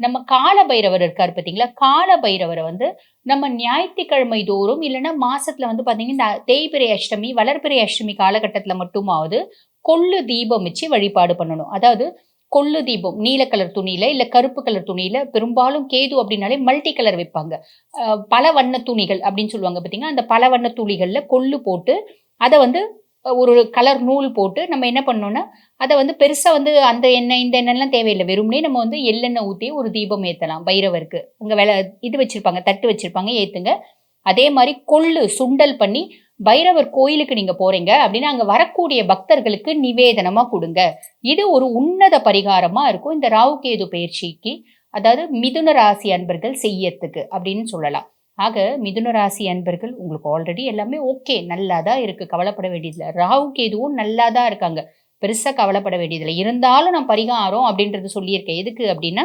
நம்ம கால பைரவர் இருக்காரு பார்த்தீங்களா? கால பைரவர வந்து நம்ம ஞாயித்துக்கிழமை தோறும் இல்லன்னா மாசத்துல வந்து பார்த்தீங்கன்னா, இந்த தேய்பிறை அஷ்டமி, வளர்பிறை அஷ்டமி காலகட்டத்துல மட்டுமாவது கொள்ளு தீபம் வச்சு வழிபாடு பண்ணணும். அதாவது கொள்ளு தீபம் நீல கலர் துணியில, இல்ல கருப்பு கலர் துணியில பெரும்பாலும் கேது அப்டின்னாலே மல்டி கலர் வைப்பாங்க. பல வண்ண துணிகள் அப்டின்னு சொல்லுவாங்க பார்த்தீங்களா? அந்த பல வண்ண துணிகள்ல கொள்ளு போட்டு, அத வந்து ஒரு கலர் நூல் போட்டு நம்ம என்ன பண்ணணும்னா, அத வந்து பெருசா வந்து அந்த எண்ணெய், இந்த எண்ணெய்லாம் தேவையில்ல. வெறுமனே நம்ம வந்து எள்ளெண்ணெய் ஊத்தி ஒரு தீபம் ஏத்தலாம் பைரவருக்கு. அங்க இது வச்சிருப்பாங்க, தட்டு வச்சிருப்பாங்க ஏத்துங்க. அதே மாரி கொள்ளு சுண்டல் பண்ணி பைரவர் கோயிலுக்கு நீங்க போறீங்க அப்டின்னா, அங்க வரக்கூடிய பக்தர்களுக்கு நிவேதனமா குடுங்க. இது ஒரு உன்னத பரிகாரமா இருக்கும். இந்த ராகு கேது பெயர்ச்சிக்கு, அதாவது மிதுன ராசி அன்பர்கள் செய்யறதுக்கு அப்டின்னு சொல்லலாம். ஆக மிதுன ராசி அன்பர்கள் உங்களுக்கு ஆல்ரெடி எல்லாமே ஓகே. நல்லா தான் இருக்கு. கவலைப்பட வேண்டியதில்ல. ராகு கேதுவும் நல்லா தான் இருக்காங்க. பெருசா கவலைப்பட வேண்டியதில்ல. இருந்தாலும் நான் பரிகாரம் அப்டின்றது சொல்லியிருக்கேன். எதுக்கு அப்டின்னா,